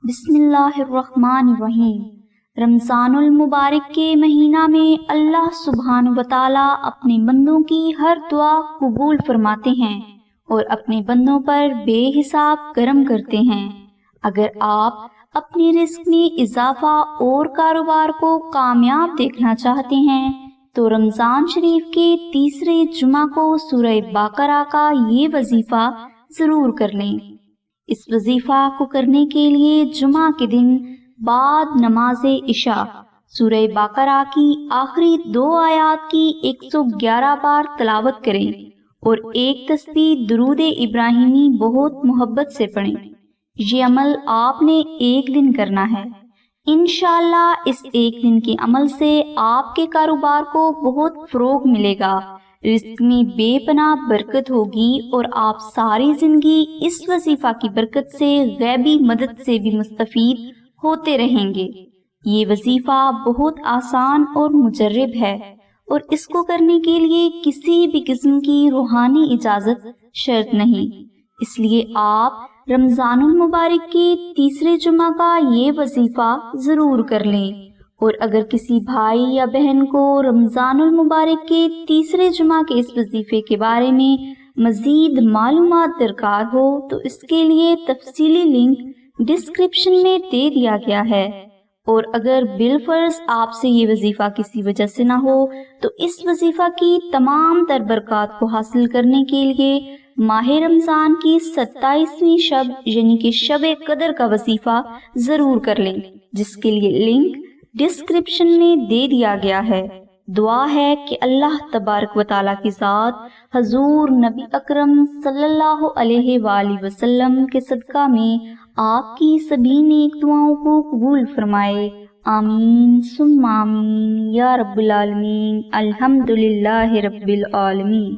بسم اللہ الرحمن الرحیم۔ رمضان المبارک کے مہینہ میں اللہ سبحانہ وتعالی اپنے بندوں کی ہر دعا قبول فرماتے ہیں اور اپنے بندوں پر بے حساب کرم کرتے ہیں۔ اگر آپ اپنے رزق میں اضافہ اور کاروبار کو کامیاب دیکھنا چاہتے ہیں تو رمضان شریف کے تیسرے جمعہ کو سورہ بقرہ کا یہ وظیفہ ضرور کر لیں۔ اس وظیفہ کو کرنے کے لیے جمعہ کے دن بعد نماز عشاء سورہ بقرہ کی آخری 2 آیات کی 111 بار تلاوت کریں اور ایک تسبیح درود ابراہیمی بہت محبت سے پڑھیں۔ یہ عمل آپ نے ایک دن کرنا ہے۔ انشاءاللہ اس ایک دن کے عمل سے آپ کے کاروبار کو بہت فروغ ملے گا، رزق میں بے پناہ برکت ہوگی اور آپ ساری زندگی اس وظیفہ کی برکت سے غیبی مدد سے بھی مستفید ہوتے رہیں گے۔ یہ وظیفہ بہت آسان اور مجرب ہے اور اس کو کرنے کے لیے کسی بھی قسم کی روحانی اجازت شرط نہیں، اس لیے آپ رمضان المبارک کے تیسرے جمعہ کا یہ وظیفہ ضرور کر لیں۔ اور اگر کسی بھائی یا بہن کو رمضان المبارک کے تیسرے جمعہ کے اس وظیفے کے بارے میں مزید معلومات درکار ہو تو اس کے لیے تفصیلی لنک ڈسکرپشن میں دے دیا گیا ہے۔ اور اگر بالفرض آپ سے یہ وظیفہ کسی وجہ سے نہ ہو تو اس وظیفہ کی تمام تر برکات کو حاصل کرنے کے لیے ماہ رمضان کی 27ویں شب یعنی کہ شب قدر کا وظیفہ ضرور کر لیں، جس کے لیے لنک ڈسکرپشن میں دے دیا گیا ہے۔ دعا ہے کہ اللہ تبارک و تعالیٰ کی ذات حضور نبی اکرم صلی اللہ علیہ وآلہ وسلم کے صدقہ میں آپ کی سبھی نیک دعاؤں کو قبول فرمائے۔ آمین ثم آمین یا رب العالمین۔ الحمدللہ رب العالمین۔